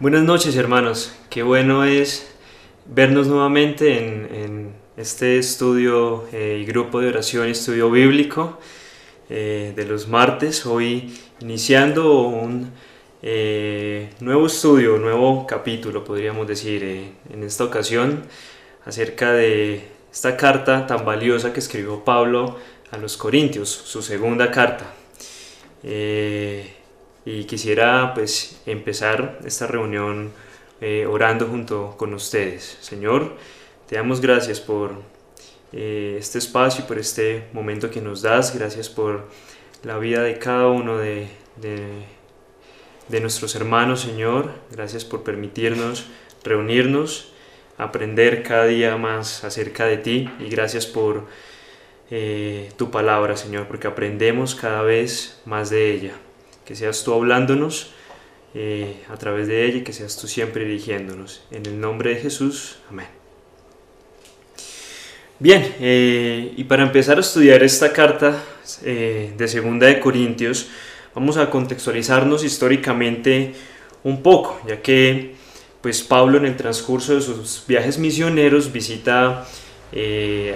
Buenas noches, hermanos. Qué bueno es vernos nuevamente en este estudio y grupo de oración, estudio bíblico de los martes. Hoy iniciando un nuevo estudio, un nuevo capítulo, podríamos decir, en esta ocasión acerca de esta carta tan valiosa que escribió Pablo a los Corintios, su segunda carta. Y quisiera pues empezar esta reunión orando junto con ustedes. Señor, te damos gracias por este espacio y por este momento que nos das. Gracias por la vida de cada uno de nuestros hermanos, Señor. Gracias por permitirnos reunirnos, aprender cada día más acerca de ti, y gracias por tu palabra, Señor, porque aprendemos cada vez más de ella. Que seas tú hablándonos a través de ella y que seas tú siempre dirigiéndonos. En el nombre de Jesús, amén. Bien, y para empezar a estudiar esta carta de Segunda de Corintios, vamos a contextualizarnos históricamente un poco, ya que pues Pablo en el transcurso de sus viajes misioneros visita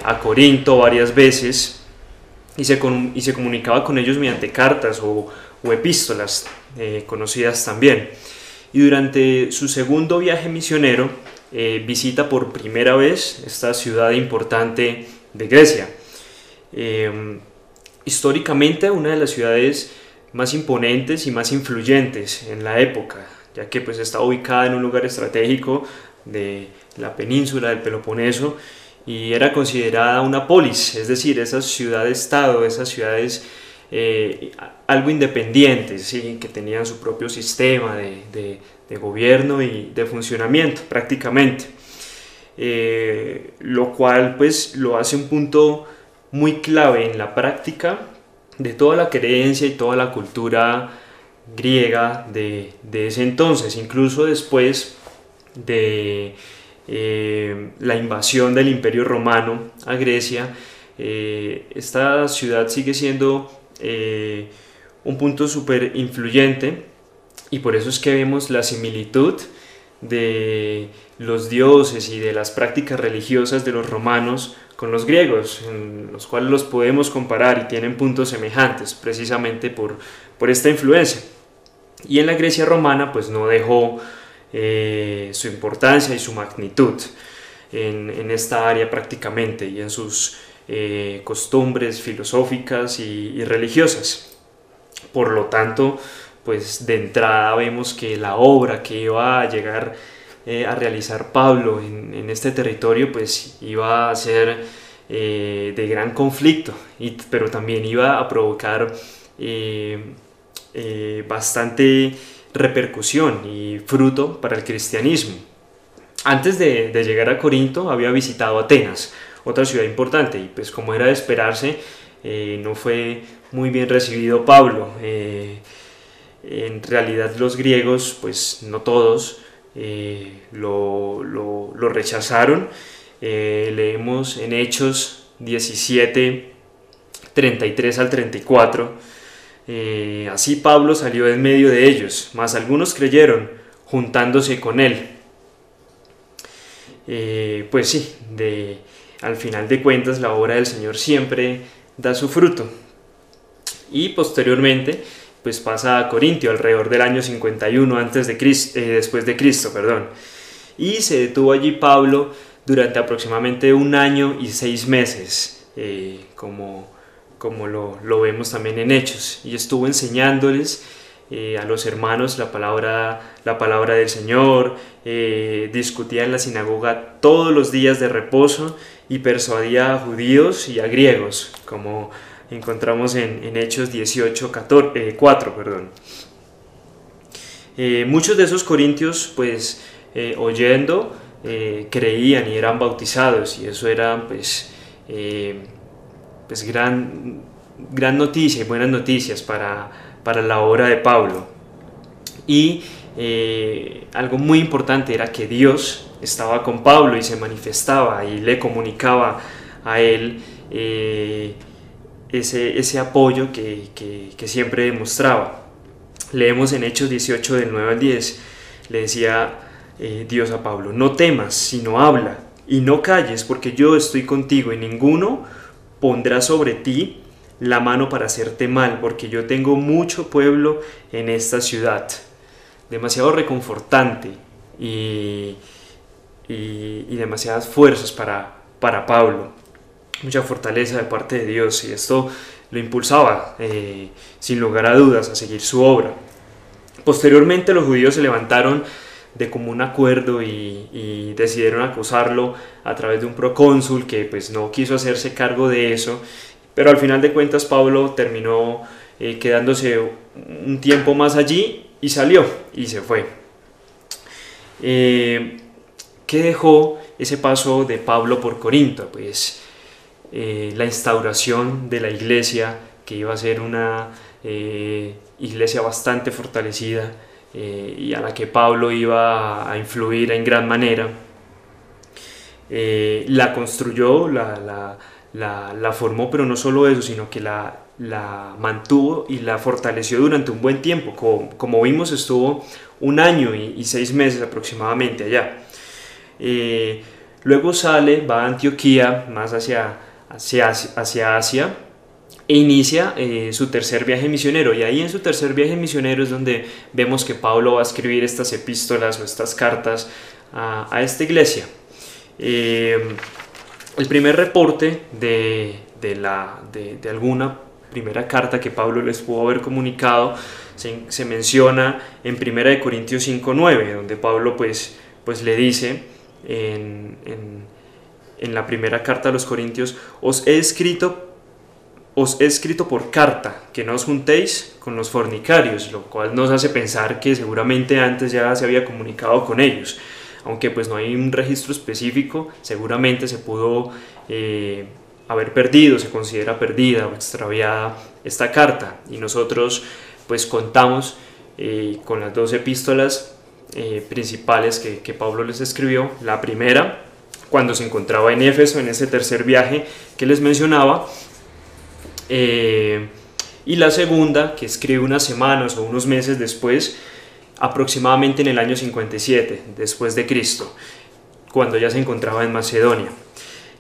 a Corinto varias veces y se comunicaba con ellos mediante cartas o epístolas conocidas también. Y durante su segundo viaje misionero visita por primera vez esta ciudad importante de Grecia. Históricamente una de las ciudades más imponentes y más influyentes en la época, ya que pues está ubicada en un lugar estratégico de la península del Peloponeso y era considerada una polis, es decir, esas ciudades-estado, esas ciudades algo independientes, ¿sí? Que tenían su propio sistema de gobierno y de funcionamiento prácticamente, lo cual pues lo hace un punto muy clave en la práctica de toda la creencia y toda la cultura griega de ese entonces, incluso después de la invasión del Imperio Romano a Grecia. Esta ciudad sigue siendo un punto súper influyente, y por eso es que vemos la similitud de los dioses y de las prácticas religiosas de los romanos con los griegos, en los cuales los podemos comparar y tienen puntos semejantes precisamente por esta influencia. Y en la Grecia romana pues no dejó su importancia y su magnitud en esta área prácticamente, y en sus costumbres filosóficas y religiosas. Por lo tanto, pues de entrada vemos que la obra que iba a llegar a realizar Pablo en este territorio pues iba a ser de gran conflicto, pero también iba a provocar bastante repercusión y fruto para el cristianismo. Antes de llegar a Corinto había visitado Atenas, otra ciudad importante, y pues como era de esperarse, no fue muy bien recibido Pablo. En realidad los griegos, pues no todos, lo rechazaron. Leemos en Hechos 17, 33 al 34, así Pablo salió en medio de ellos, mas algunos creyeron, juntándose con él. Pues sí, al final de cuentas la obra del Señor siempre da su fruto. Y posteriormente pues pasa a Corintio alrededor del año 51 después de Cristo, y se detuvo allí Pablo durante aproximadamente 1 año y 6 meses, como lo vemos también en Hechos, y estuvo enseñándoles a los hermanos la palabra del Señor, discutía en la sinagoga todos los días de reposo y persuadía a judíos y a griegos, como encontramos en Hechos 18, 4. Muchos de esos corintios pues oyendo creían y eran bautizados, y eso era pues gran noticia y buenas noticias para la obra de Pablo. Y algo muy importante era que Dios estaba con Pablo y se manifestaba y le comunicaba a él ese apoyo que siempre demostraba. Leemos en Hechos 18 del 9 al 10: le decía Dios a Pablo: no temas, sino habla, y no calles, porque yo estoy contigo, y ninguno pondrá sobre ti la mano para hacerte mal, porque yo tengo mucho pueblo en esta ciudad. Demasiado reconfortante y demasiadas fuerzas para Pablo, mucha fortaleza de parte de Dios, y esto lo impulsaba sin lugar a dudas a seguir su obra. Posteriormente los judíos se levantaron de común acuerdo y decidieron acusarlo a través de un procónsul que pues no quiso hacerse cargo de eso, pero al final de cuentas Pablo terminó quedándose un tiempo más allí y salió y se fue. ¿Qué dejó ese paso de Pablo por Corinto? Pues la instauración de la iglesia, que iba a ser una iglesia bastante fortalecida y a la que Pablo iba a influir en gran manera. La construyó, la formó, pero no solo eso, sino que la mantuvo y la fortaleció durante un buen tiempo. Como vimos, estuvo 1 año y 6 meses aproximadamente allá. Luego sale, va a Antioquía, más hacia Asia, e inicia su tercer viaje misionero, y ahí en su tercer viaje misionero es donde vemos que Pablo va a escribir estas epístolas o estas cartas a esta iglesia. El primer reporte de alguna primera carta que Pablo les pudo haber comunicado se menciona en 1 Corintios 5:9, donde Pablo pues le dice en la primera carta a los Corintios: os he escrito por carta que no os juntéis con los fornicarios, lo cual nos hace pensar que seguramente antes ya se había comunicado con ellos, aunque pues no hay un registro específico. Seguramente se pudo haber perdido, se considera perdida o extraviada esta carta, y nosotros pues contamos con las 2 epístolas principales que Pablo les escribió. La primera, cuando se encontraba en Éfeso, en ese tercer viaje que les mencionaba, y la segunda, que escribe unas semanas o unos meses después, aproximadamente en el año 57 después de Cristo, cuando ya se encontraba en Macedonia.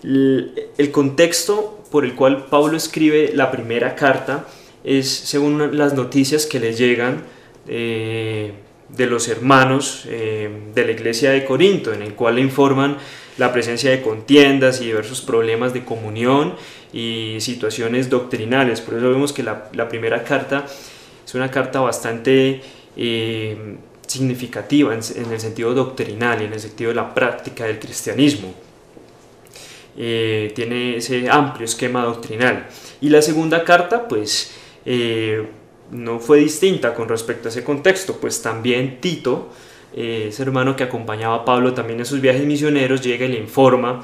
El contexto por el cual Pablo escribe la primera carta es según las noticias que le llegan de los hermanos de la iglesia de Corinto, en el cual le informan la presencia de contiendas y diversos problemas de comunión y situaciones doctrinales. Por eso vemos que la primera carta es una carta bastante significativa en el sentido doctrinal y en el sentido de la práctica del cristianismo. Tiene ese amplio esquema doctrinal. Y la segunda carta pues no fue distinta con respecto a ese contexto, pues también Tito, ese hermano que acompañaba a Pablo también en sus viajes misioneros, llega y le informa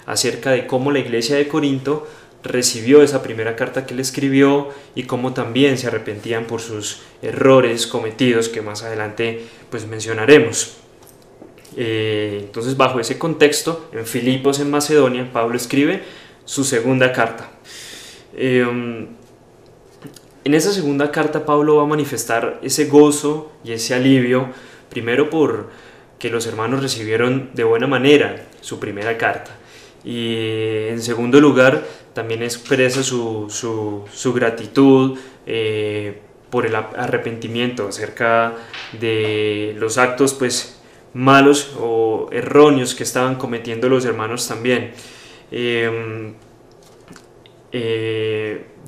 acerca de cómo la iglesia de Corinto recibió esa primera carta que le escribió y cómo también se arrepentían por sus errores cometidos, que más adelante pues mencionaremos. Entonces, bajo ese contexto, en Filipos, en Macedonia, Pablo escribe su segunda carta. En esa segunda carta Pablo va a manifestar ese gozo y ese alivio, primero por que los hermanos recibieron de buena manera su primera carta, y en segundo lugar también expresa su gratitud por el arrepentimiento acerca de los actos pues malos o erróneos que estaban cometiendo los hermanos también,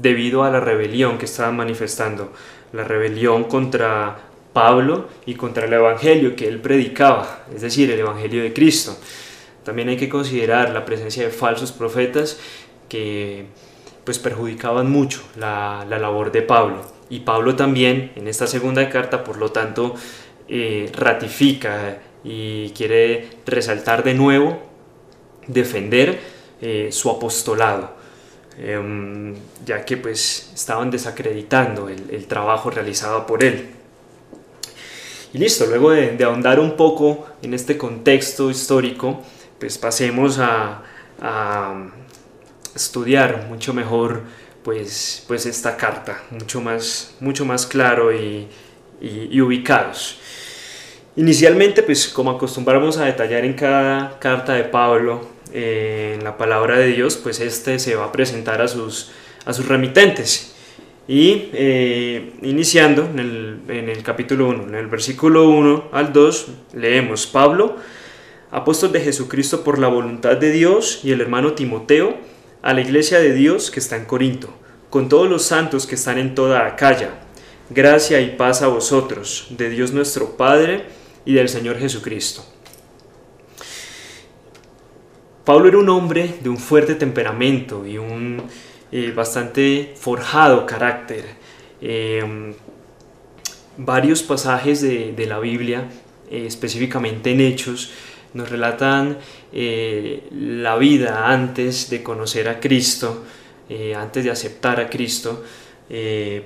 debido a la rebelión que estaban manifestando, la rebelión contra Pablo y contra el evangelio que él predicaba, es decir, el evangelio de Cristo. También hay que considerar la presencia de falsos profetas que pues perjudicaban mucho la labor de Pablo, y Pablo también en esta segunda carta por lo tanto ratifica y quiere resaltar de nuevo, defender su apostolado, ya que pues estaban desacreditando el trabajo realizado por él. Y listo, luego de ahondar un poco en este contexto histórico, pues pasemos a estudiar mucho mejor pues esta carta, mucho más claro y ubicados. Inicialmente, pues como acostumbramos a detallar en cada carta de Pablo, en la palabra de Dios, pues este se va a presentar a sus remitentes. Y iniciando en el capítulo 1, en el versículo 1 al 2, leemos: Pablo, apóstol de Jesucristo por la voluntad de Dios, y el hermano Timoteo, a la iglesia de Dios que está en Corinto, con todos los santos que están en toda Acaya. Gracia y paz a vosotros, de Dios nuestro Padre y del Señor Jesucristo. Pablo era un hombre de un fuerte temperamento y un bastante forjado carácter. Varios pasajes de la Biblia, específicamente en Hechos, nos relatan la vida antes de conocer a Cristo, antes de aceptar a Cristo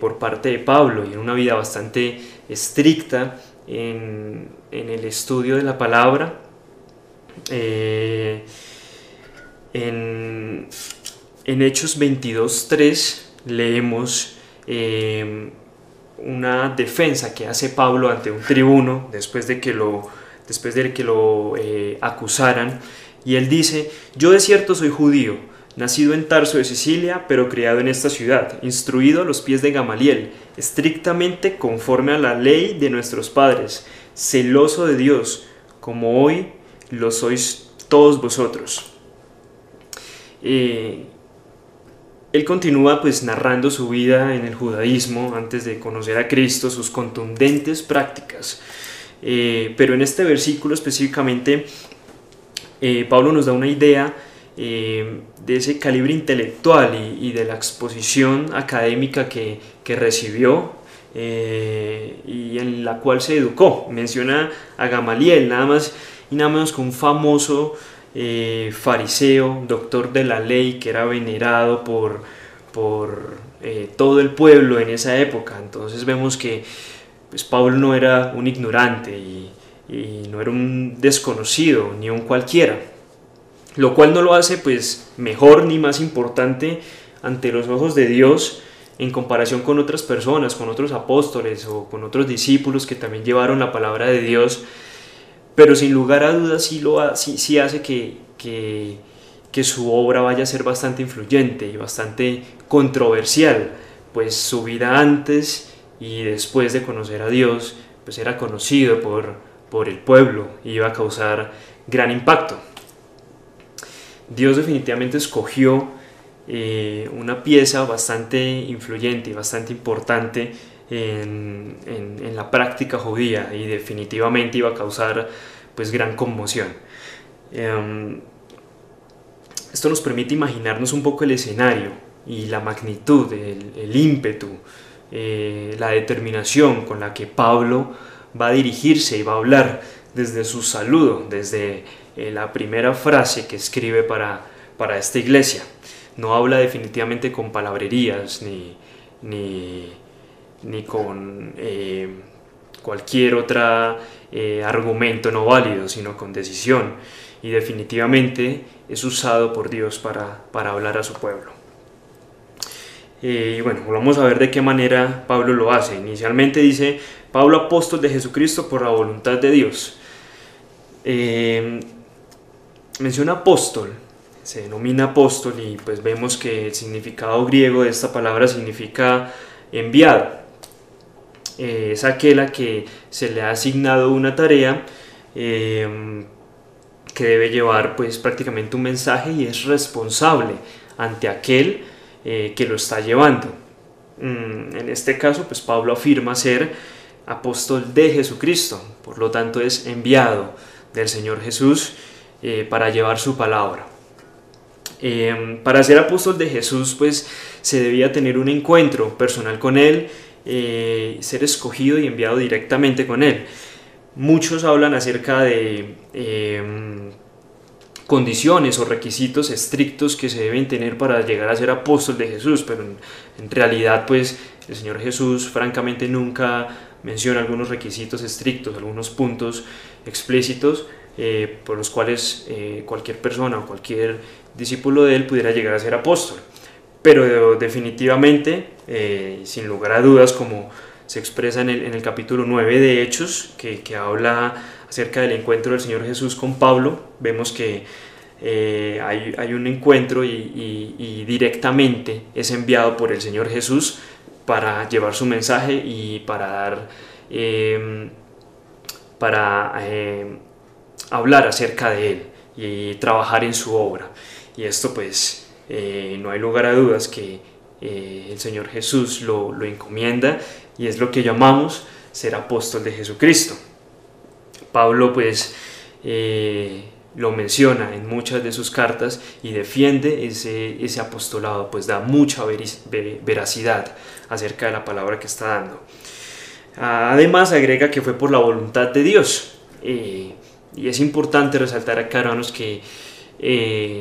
por parte de Pablo, y en una vida bastante estricta en el estudio de la palabra. En Hechos 22:3 leemos una defensa que hace Pablo ante un tribuno después de que lo acusaran, y él dice: yo de cierto soy judío, nacido en Tarso de Sicilia, pero criado en esta ciudad, instruido a los pies de Gamaliel, estrictamente conforme a la ley de nuestros padres, celoso de Dios, como hoy lo sois todos vosotros. Él continúa pues narrando su vida en el judaísmo antes de conocer a Cristo, sus contundentes prácticas. Pero en este versículo específicamente, Pablo nos da una idea de ese calibre intelectual y de la exposición académica que recibió y en la cual se educó. Menciona a Gamaliel, nada más y nada menos que un famoso fariseo, doctor de la ley, que era venerado por todo el pueblo en esa época. Entonces vemos que pues, Pablo no era un ignorante y no era un desconocido ni un cualquiera, lo cual no lo hace pues mejor ni más importante ante los ojos de Dios en comparación con otras personas, con otros apóstoles o con otros discípulos que también llevaron la palabra de Dios. Pero sin lugar a dudas sí hace que su obra vaya a ser bastante influyente y bastante controversial, pues su vida antes y después de conocer a Dios pues era conocido por el pueblo y iba a causar gran impacto. Dios definitivamente escogió una pieza bastante influyente y bastante importante en la práctica judía, y definitivamente iba a causar pues gran conmoción. Esto nos permite imaginarnos un poco el escenario y la magnitud, el ímpetu, la determinación con la que Pablo va a dirigirse y va a hablar desde su saludo, desde la primera frase que escribe para esta iglesia. No habla definitivamente con palabrerías ni con cualquier otro argumento no válido, sino con decisión, y definitivamente es usado por Dios para hablar a su pueblo. Y bueno, vamos a ver de qué manera Pablo lo hace. Inicialmente dice: Pablo, apóstol de Jesucristo por la voluntad de Dios. Menciona apóstol, se denomina apóstol, y pues vemos que el significado griego de esta palabra significa enviado. Es aquel a que se le ha asignado una tarea que debe llevar pues prácticamente un mensaje, y es responsable ante aquel que lo está llevando. En este caso pues Pablo afirma ser apóstol de Jesucristo, por lo tanto es enviado del Señor Jesús para llevar su palabra. Para ser apóstol de Jesús pues se debía tener un encuentro personal con Él, ser escogido y enviado directamente con Él. Muchos hablan acerca de condiciones o requisitos estrictos que se deben tener para llegar a ser apóstol de Jesús, pero en realidad pues el Señor Jesús francamente nunca menciona algunos requisitos estrictos, algunos puntos explícitos por los cuales cualquier persona o cualquier discípulo de Él pudiera llegar a ser apóstol. Pero definitivamente, sin lugar a dudas, como se expresa en el capítulo 9 de Hechos, que habla acerca del encuentro del Señor Jesús con Pablo. Vemos que hay un encuentro y directamente es enviado por el Señor Jesús para llevar su mensaje y para hablar acerca de Él y trabajar en su obra. Y esto pues no hay lugar a dudas que el Señor Jesús lo encomienda, y es lo que llamamos ser apóstol de Jesucristo. Pablo pues lo menciona en muchas de sus cartas y defiende ese apostolado, pues da mucha veracidad acerca de la palabra que está dando. Además agrega que fue por la voluntad de Dios, y es importante resaltar acá, hermanos, que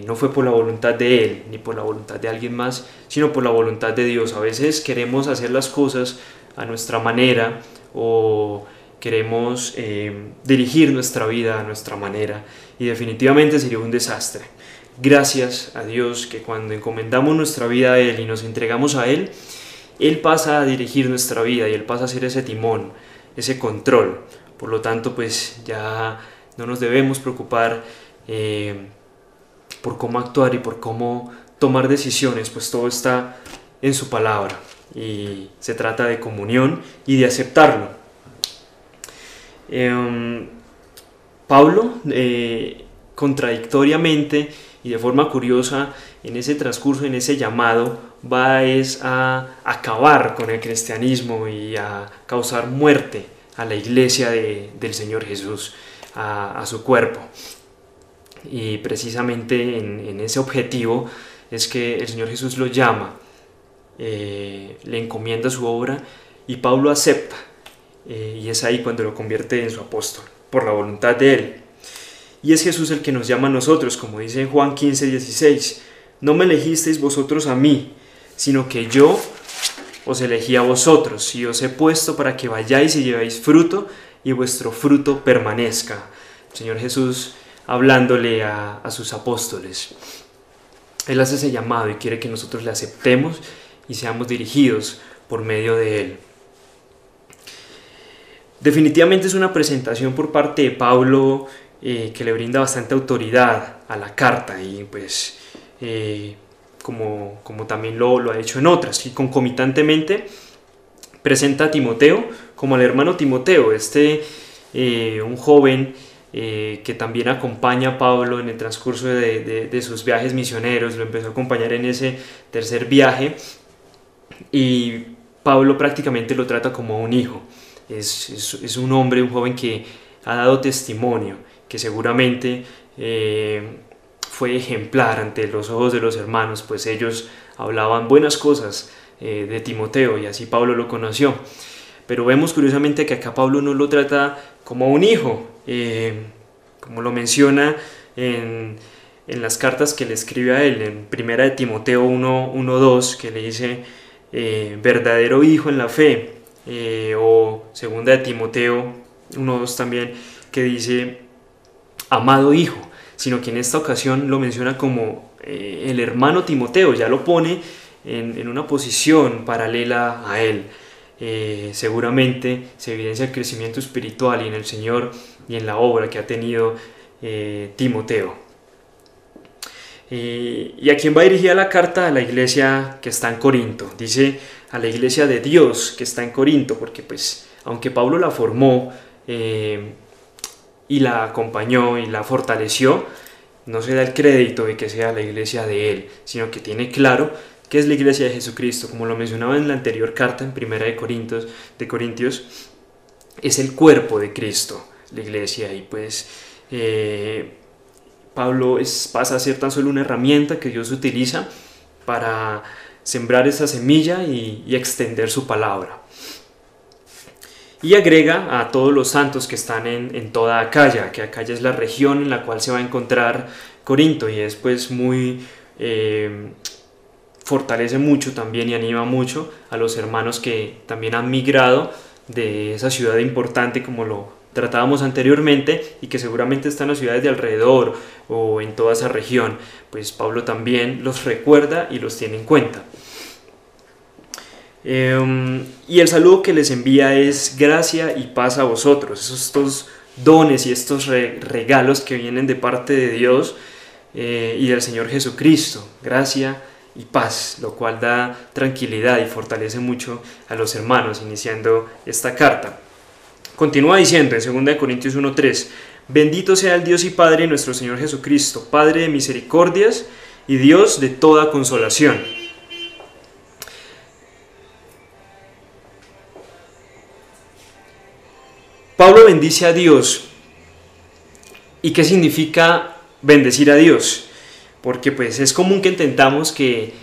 no fue por la voluntad de Él ni por la voluntad de alguien más, sino por la voluntad de Dios. A veces queremos hacer las cosas a nuestra manera, o queremos dirigir nuestra vida a nuestra manera, y definitivamente sería un desastre. Gracias a Dios que cuando encomendamos nuestra vida a Él y nos entregamos a Él, Él pasa a dirigir nuestra vida y Él pasa a ser ese timón, ese control. Por lo tanto, pues ya no nos debemos preocupar por cómo actuar y por cómo tomar decisiones, pues todo está en su palabra y se trata de comunión y de aceptarlo. Pablo, contradictoriamente y de forma curiosa, en ese transcurso, en ese llamado, va a acabar con el cristianismo y a causar muerte a la iglesia del Señor Jesús, a su cuerpo. Y precisamente en ese objetivo es que el Señor Jesús lo llama, le encomienda su obra, y Pablo acepta, y es ahí cuando lo convierte en su apóstol, por la voluntad de Él. Y es Jesús el que nos llama a nosotros, como dice en Juan 15:16, no me elegisteis vosotros a mí, sino que yo os elegí a vosotros, y os he puesto para que vayáis y llevéis fruto, y vuestro fruto permanezca. El Señor Jesús hablándole a sus apóstoles. Él hace ese llamado y quiere que nosotros le aceptemos y seamos dirigidos por medio de Él. Definitivamente es una presentación por parte de Pablo que le brinda bastante autoridad a la carta, y pues como también lo ha hecho en otras, y concomitantemente presenta a Timoteo como al hermano Timoteo, un joven que también acompaña a Pablo en el transcurso de sus viajes misioneros. Lo empezó a acompañar en ese tercer viaje, y Pablo prácticamente lo trata como un hijo. Es un hombre, un joven que ha dado testimonio, que seguramente fue ejemplar ante los ojos de los hermanos, pues ellos hablaban buenas cosas de Timoteo, y así Pablo lo conoció. Pero vemos curiosamente que acá Pablo no lo trata como un hijo, como lo menciona en las cartas que le escribe a él, en 1 de Timoteo 1:2, que le dice verdadero hijo en la fe, o 2 de Timoteo 1:2 también, que dice amado hijo, sino que en esta ocasión lo menciona como el hermano Timoteo, ya lo pone en una posición paralela a él. Seguramente se evidencia el crecimiento espiritual y en el Señor y en la obra que ha tenido Timoteo. ¿Y a quién va dirigida la carta? A la iglesia que está en Corinto. Dice a la iglesia de Dios que está en Corinto, porque pues aunque Pablo la formó y la acompañó y la fortaleció, no se da el crédito de que sea la iglesia de él, sino que tiene claro que es la iglesia de Jesucristo. Como lo mencionaba en la anterior carta, en 1 de Corintios, es el cuerpo de Cristo, la iglesia, y pues Pablo pasa a ser tan solo una herramienta que Dios utiliza para sembrar esa semilla y extender su palabra. Y agrega a todos los santos que están en toda Acaya, que Acaya es la región en la cual se va a encontrar Corinto, y es pues muy fortalece mucho también y anima mucho a los hermanos que también han migrado de esa ciudad importante, como lo tratábamos anteriormente, y que seguramente están en las ciudades de alrededor o en toda esa región. Pues Pablo también los recuerda y los tiene en cuenta. Y el saludo que les envía es gracia y paz a vosotros. Estos dones y estos regalos que vienen de parte de Dios y del Señor Jesucristo. Gracia y paz, lo cual da tranquilidad y fortalece mucho a los hermanos iniciando esta carta. Continúa diciendo en 2 Corintios 1:3: bendito sea el Dios y Padre de nuestro Señor Jesucristo, Padre de misericordias y Dios de toda consolación. Pablo bendice a Dios. ¿Y qué significa bendecir a Dios? Porque pues es común que intentamos que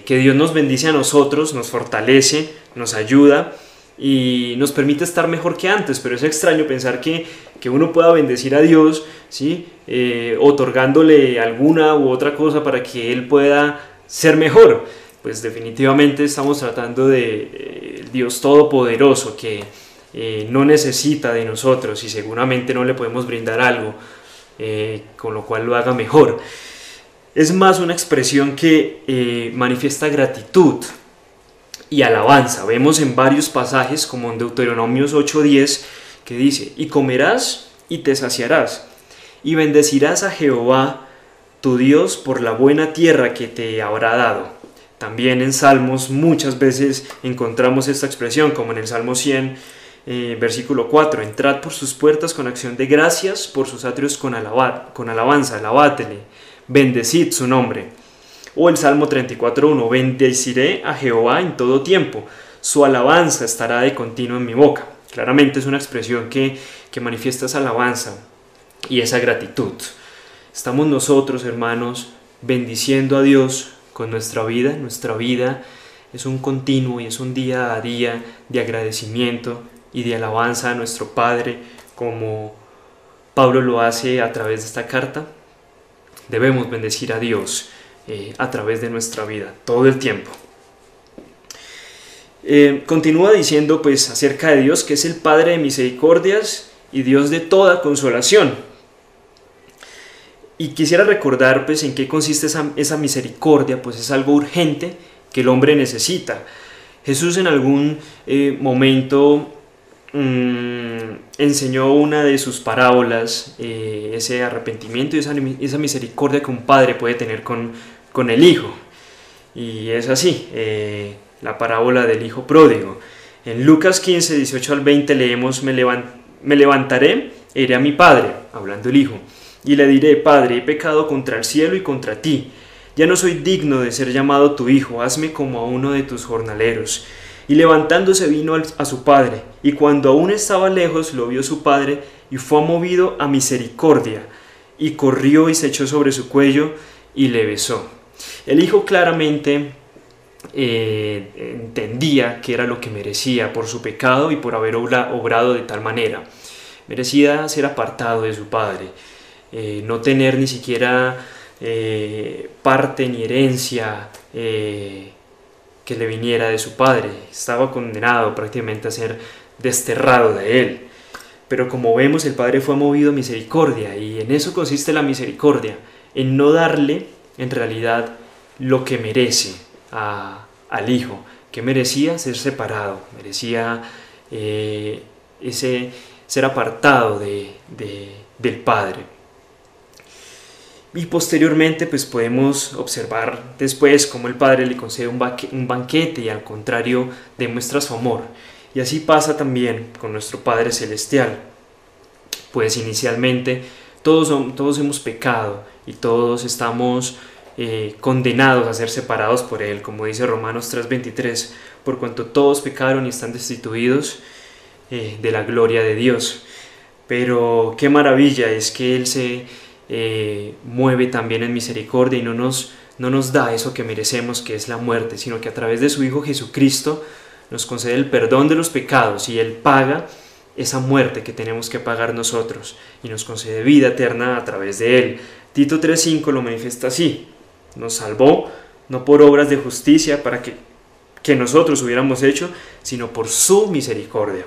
Dios nos bendice a nosotros, nos fortalece, nos ayuda y nos permite estar mejor que antes, pero es extraño pensar que uno pueda bendecir a Dios, ¿sí? Otorgándole alguna u otra cosa para que Él pueda ser mejor. Pues definitivamente estamos tratando de Dios Todopoderoso que no necesita de nosotros y seguramente no le podemos brindar algo con lo cual lo haga mejor. Es más una expresión que manifiesta gratitud y alabanza. Vemos en varios pasajes como en Deuteronomios 8:10 que dice: y comerás y te saciarás y bendecirás a Jehová tu Dios por la buena tierra que te habrá dado. También en Salmos muchas veces encontramos esta expresión, como en el Salmo 100 versículo 4: entrad por sus puertas con acción de gracias, por sus atrios con alabanza, alabátele, bendecid su nombre. O el Salmo 34:1: bendeciré a Jehová en todo tiempo, su alabanza estará de continuo en mi boca. Claramente es una expresión que manifiesta esa alabanza y esa gratitud. Estamos nosotros, hermanos, bendiciendo a Dios con nuestra vida. Nuestra vida es un continuo y es un día a día de agradecimiento y de alabanza a nuestro Padre, como Pablo lo hace a través de esta carta. Debemos bendecir a Dios a través de nuestra vida, todo el tiempo. Continúa diciendo pues acerca de Dios que es el Padre de misericordias y Dios de toda consolación. Y quisiera recordar pues en qué consiste esa misericordia. Pues es algo urgente que el hombre necesita. Jesús en algún momento enseñó una de sus parábolas, ese arrepentimiento y esa misericordia que un padre puede tener con el hijo. Y es así, la parábola del hijo pródigo. En Lucas 15, 18 al 20 leemos: me levantaré e iré a mi padre, hablando el hijo, y le diré: Padre, he pecado contra el cielo y contra ti. Ya no soy digno de ser llamado tu hijo, hazme como a uno de tus jornaleros. Y levantándose vino a su padre, y cuando aún estaba lejos lo vio su padre, y fue movido a misericordia, y corrió y se echó sobre su cuello, y le besó. El hijo claramente entendía que era lo que merecía por su pecado y por haber obrado de tal manera. Merecía ser apartado de su padre, no tener ni siquiera parte ni herencia que le viniera de su padre. Estaba condenado prácticamente a ser desterrado de él. Pero como vemos, el padre fue movido a misericordia, y en eso consiste la misericordia, en no darle en realidad lo que merece al hijo, que merecía ser separado, merecía ser apartado del padre. Y posteriormente pues podemos observar después cómo el Padre le concede un banquete y al contrario demuestra su amor. Y así pasa también con nuestro Padre Celestial. Pues inicialmente todos hemos pecado y todos estamos condenados a ser separados por Él, como dice Romanos 3:23, por cuanto todos pecaron y están destituidos de la gloria de Dios. Pero qué maravilla es que Él se mueve también en misericordia y no nos da eso que merecemos, que es la muerte, sino que a través de su Hijo Jesucristo nos concede el perdón de los pecados, y Él paga esa muerte que tenemos que pagar nosotros y nos concede vida eterna a través de Él. Tito 3:5 lo manifiesta así: nos salvó no por obras de justicia para que nosotros hubiéramos hecho, sino por su misericordia.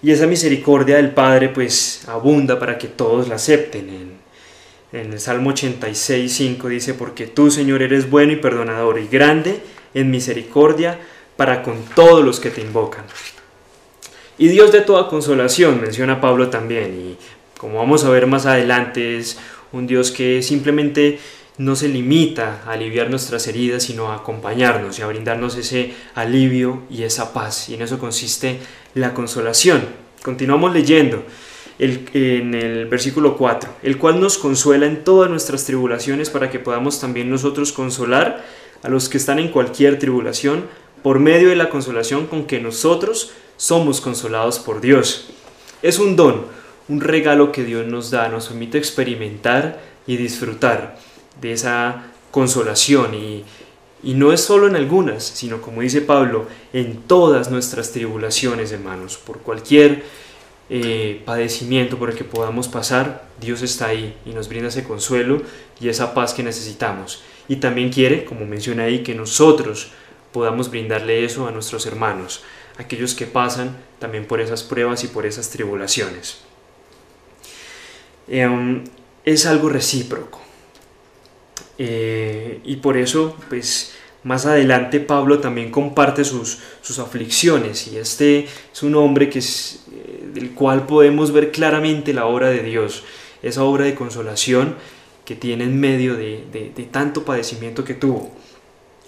Y esa misericordia del Padre pues abunda para que todos la acepten. En el Salmo 86:5 dice: porque tú, Señor, eres bueno y perdonador y grande en misericordia para con todos los que te invocan. Y Dios de toda consolación, menciona Pablo también, y como vamos a ver más adelante, es un Dios que simplemente no se limita a aliviar nuestras heridas, sino a acompañarnos y a brindarnos ese alivio y esa paz. Y en eso consiste la consolación. Continuamos leyendo en el versículo 4, el cual nos consuela en todas nuestras tribulaciones para que podamos también nosotros consolar a los que están en cualquier tribulación por medio de la consolación con que nosotros somos consolados por Dios. Es un don, un regalo que Dios nos da, nos permite experimentar y disfrutar de esa consolación y no es solo en algunas, sino como dice Pablo, en todas nuestras tribulaciones, hermanos, por cualquier padecimiento por el que podamos pasar, Dios está ahí y nos brinda ese consuelo y esa paz que necesitamos. Y también quiere, como menciona ahí, que nosotros podamos brindarle eso a nuestros hermanos, aquellos que pasan también por esas pruebas y por esas tribulaciones. Es algo recíproco. Y por eso, pues, más adelante Pablo también comparte sus aflicciones, y este es un hombre del cual podemos ver claramente la obra de Dios, esa obra de consolación que tiene en medio de tanto padecimiento que tuvo.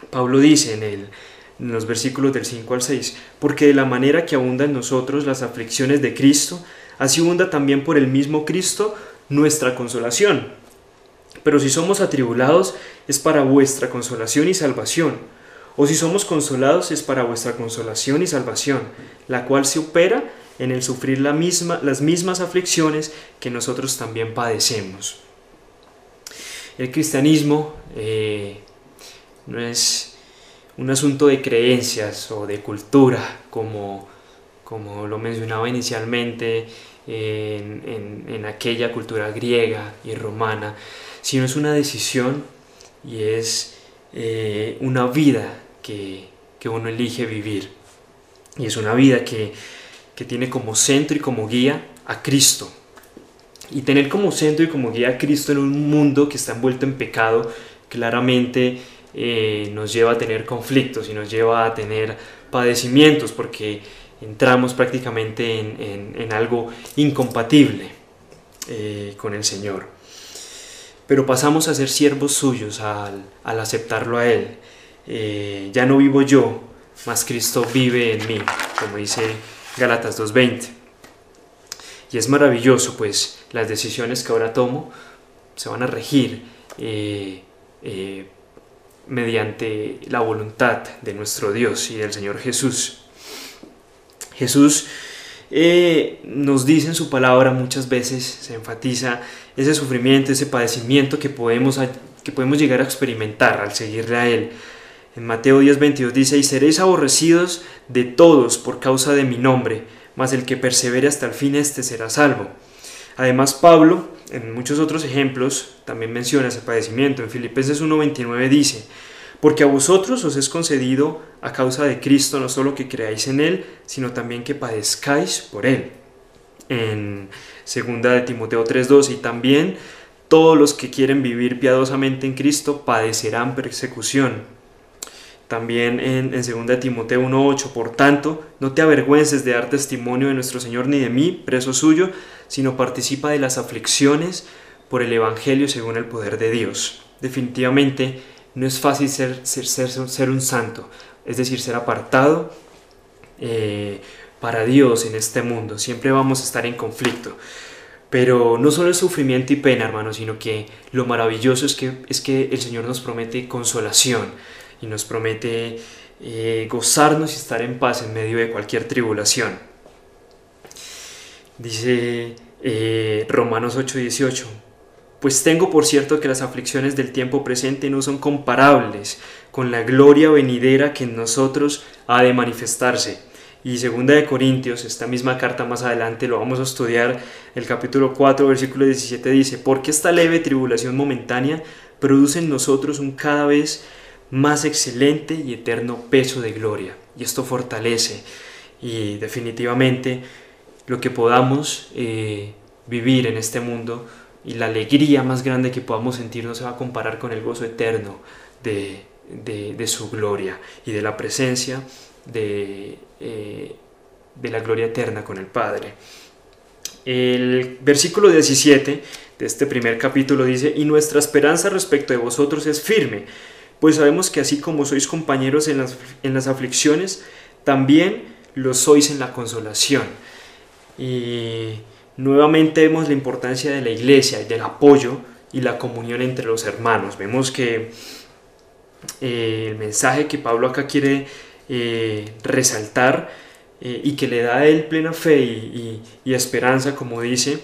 Pablo dice en los versículos del 5 al 6, porque de la manera que abunda en nosotros las aflicciones de Cristo, así abunda también por el mismo Cristo nuestra consolación. Pero si somos atribulados, es para vuestra consolación y salvación. O si somos consolados, es para vuestra consolación y salvación, la cual se opera en el sufrir las mismas aflicciones que nosotros también padecemos. El cristianismo no es un asunto de creencias o de cultura, como lo mencionaba inicialmente en aquella cultura griega y romana, sino es una decisión y es una vida que uno elige vivir. Y es una vida que tiene como centro y como guía a Cristo. Y tener como centro y como guía a Cristo en un mundo que está envuelto en pecado, claramente nos lleva a tener conflictos y nos lleva a tener padecimientos, porque entramos prácticamente en algo incompatible con el Señor. Pero pasamos a ser siervos suyos al aceptarlo a Él. Ya no vivo yo, mas Cristo vive en mí, como dice Gálatas 2:20. Y es maravilloso, pues las decisiones que ahora tomo se van a regir mediante la voluntad de nuestro Dios y del Señor Jesús. Jesús nos dice en su palabra, muchas veces se enfatiza ese sufrimiento, ese padecimiento que podemos llegar a experimentar al seguirle a Él. En Mateo 10:22 dice: y seréis aborrecidos de todos por causa de mi nombre, mas el que persevere hasta el fin, éste será salvo. Además, Pablo, en muchos otros ejemplos, también menciona ese padecimiento. En Filipenses 1:29 dice: porque a vosotros os es concedido a causa de Cristo no solo que creáis en Él, sino también que padezcáis por Él. En 2 de Timoteo 3:12, y también todos los que quieren vivir piadosamente en Cristo padecerán persecución. También en 2 de Timoteo 1:8, por tanto, no te avergüences de dar testimonio de nuestro Señor ni de mí, preso suyo, sino participa de las aflicciones por el Evangelio según el poder de Dios. Definitivamente no es fácil ser un santo, es decir, ser apartado para Dios en este mundo. Siempre vamos a estar en conflicto. Pero no solo es sufrimiento y pena, hermanos, sino que lo maravilloso es que el Señor nos promete consolación y nos promete gozarnos y estar en paz en medio de cualquier tribulación. Dice Romanos 8:18: pues tengo por cierto que las aflicciones del tiempo presente no son comparables con la gloria venidera que en nosotros ha de manifestarse. Y 2 de Corintios, esta misma carta más adelante lo vamos a estudiar, el capítulo 4, versículo 17 dice: porque esta leve tribulación momentánea produce en nosotros un cada vez más excelente y eterno peso de gloria. Y esto fortalece, y definitivamente lo que podamos vivir en este mundo y la alegría más grande que podamos sentir no se va a comparar con el gozo eterno de de su gloria y de la presencia de la gloria eterna con el Padre. El versículo 17 de este primer capítulo dice: y nuestra esperanza respecto de vosotros es firme, pues sabemos que así como sois compañeros en las aflicciones, también lo sois en la consolación. Y nuevamente vemos la importancia de la iglesia y del apoyo y la comunión entre los hermanos. Vemos que el mensaje que Pablo acá quiere resaltar y que le da a él plena fe y esperanza, como dice,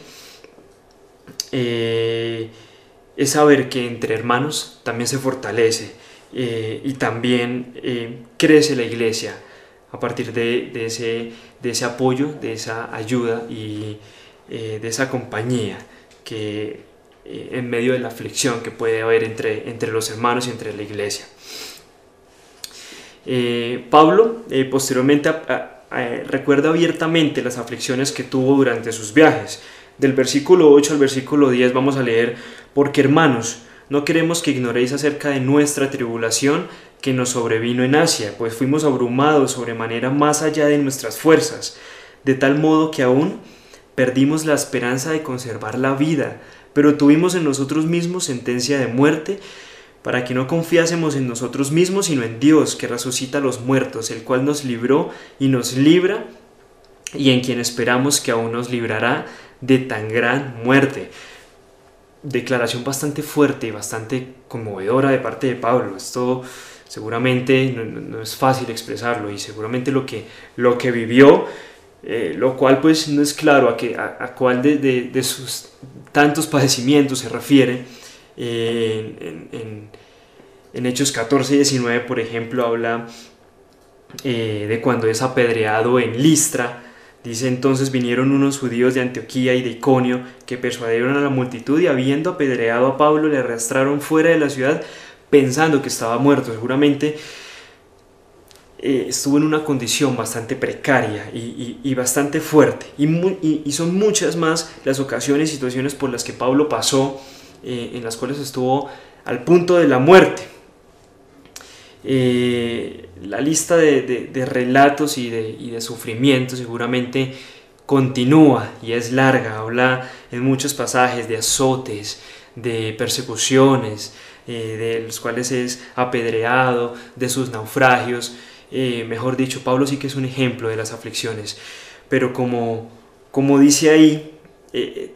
es saber que entre hermanos también se fortalece y también crece la iglesia a partir de ese apoyo, de esa ayuda y de esa compañía que en medio de la aflicción que puede haber entre los hermanos y entre la iglesia. Pablo posteriormente recuerda abiertamente las aflicciones que tuvo durante sus viajes. Del versículo 8 al versículo 10 vamos a leer: porque hermanos, no queremos que ignoréis acerca de nuestra tribulación que nos sobrevino en Asia, pues fuimos abrumados sobremanera más allá de nuestras fuerzas, de tal modo que aún perdimos la esperanza de conservar la vida, pero tuvimos en nosotros mismos sentencia de muerte, para que no confiásemos en nosotros mismos, sino en Dios, que resucita a los muertos, el cual nos libró y nos libra, y en quien esperamos que aún nos librará de tan gran muerte. Declaración bastante fuerte y bastante conmovedora de parte de Pablo. Esto seguramente no es fácil expresarlo, y seguramente lo que vivió, lo cual pues no es claro a cuál de sus tantos padecimientos se refiere. En Hechos 14 y 19, por ejemplo, habla de cuando es apedreado en Listra. Dice: entonces vinieron unos judíos de Antioquía y de Iconio, que persuadieron a la multitud, y habiendo apedreado a Pablo le arrastraron fuera de la ciudad pensando que estaba muerto. Seguramente estuvo en una condición bastante precaria y bastante fuerte, y son muchas más las ocasiones y situaciones por las que Pablo pasó, en las cuales estuvo al punto de la muerte. La lista de relatos y de sufrimientos seguramente continúa y es larga. Habla en muchos pasajes de azotes, de persecuciones, de los cuales es apedreado, de sus naufragios. Mejor dicho, Pablo sí que es un ejemplo de las aflicciones, pero como dice ahí,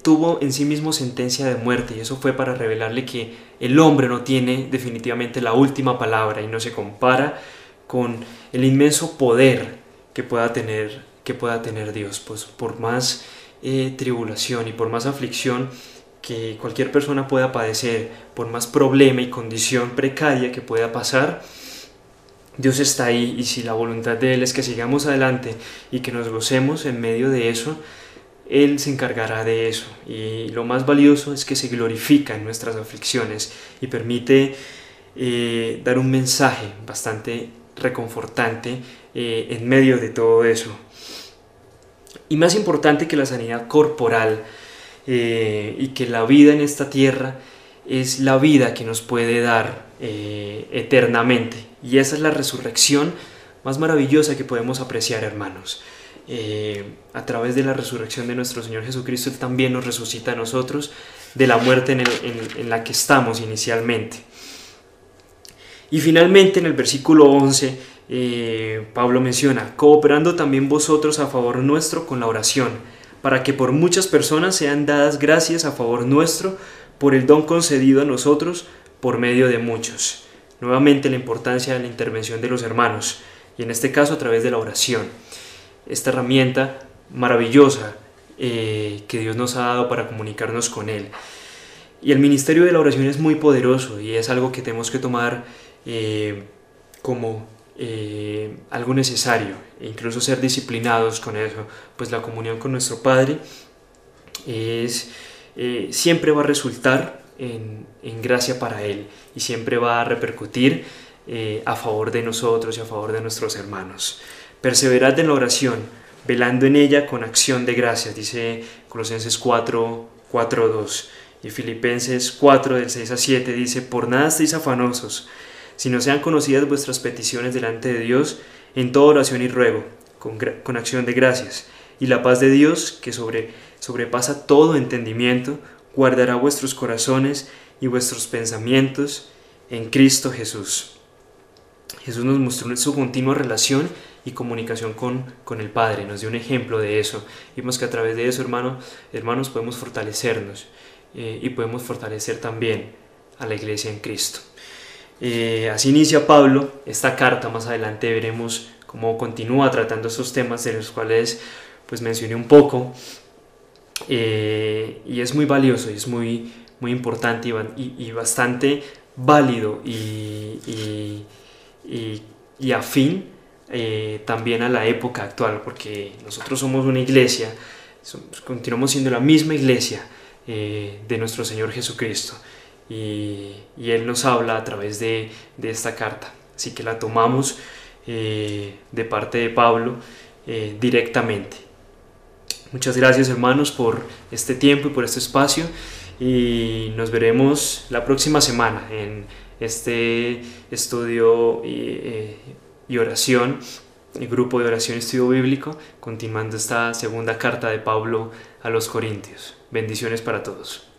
tuvo en sí mismo sentencia de muerte, y eso fue para revelarle que el hombre no tiene definitivamente la última palabra y no se compara con el inmenso poder que pueda tener Dios. Pues por más tribulación y por más aflicción que cualquier persona pueda padecer, por más problema y condición precaria que pueda pasar, Dios está ahí, y si la voluntad de Él es que sigamos adelante y que nos gocemos en medio de eso, Él se encargará de eso. Y lo más valioso es que se glorifica en nuestras aflicciones y permite dar un mensaje bastante reconfortante en medio de todo eso. Y más importante que la sanidad corporal y que la vida en esta tierra, es la vida que nos puede dar eternamente. Y esa es la resurrección más maravillosa que podemos apreciar, hermanos. A través de la resurrección de nuestro Señor Jesucristo, Él también nos resucita a nosotros de la muerte en la que estamos inicialmente. Y finalmente, en el versículo 11, Pablo menciona: cooperando también vosotros a favor nuestro con la oración, para que por muchas personas sean dadas gracias a favor nuestro, por el don concedido a nosotros por medio de muchos. Nuevamente la importancia de la intervención de los hermanos, y en este caso a través de la oración. Esta herramienta maravillosa que Dios nos ha dado para comunicarnos con Él. Y el ministerio de la oración es muy poderoso, y es algo que tenemos que tomar como algo necesario, e incluso ser disciplinados con eso, pues la comunión con nuestro Padre siempre va a resultar en gracia para Él, y siempre va a repercutir a favor de nosotros y a favor de nuestros hermanos. Perseverad en la oración, velando en ella con acción de gracias, dice Colosenses 4:2, y Filipenses 4, del 6 al 7, dice: por nada estéis afanosos, sino sean conocidas vuestras peticiones delante de Dios en toda oración y ruego, con acción de gracias. Y la paz de Dios, que sobrepasa todo entendimiento, guardará vuestros corazones y vuestros pensamientos en Cristo Jesús. Jesús nos mostró su continua relación y comunicación con el Padre, nos dio un ejemplo de eso. Vimos que a través de eso, hermanos, podemos fortalecernos y podemos fortalecer también a la iglesia en Cristo. Así inicia Pablo esta carta. Más adelante veremos cómo continúa tratando estos temas de los cuales pues mencioné un poco, y es muy valioso y es muy importante y bastante válido y afín también a la época actual, porque nosotros somos una iglesia, continuamos siendo la misma iglesia de nuestro Señor Jesucristo, y Él nos habla a través de esta carta, así que la tomamos de parte de Pablo directamente. Muchas gracias, hermanos, por este tiempo y por este espacio, y nos veremos la próxima semana en este estudio y oración, el grupo de oración y estudio bíblico, continuando esta segunda carta de Pablo a los Corintios. Bendiciones para todos.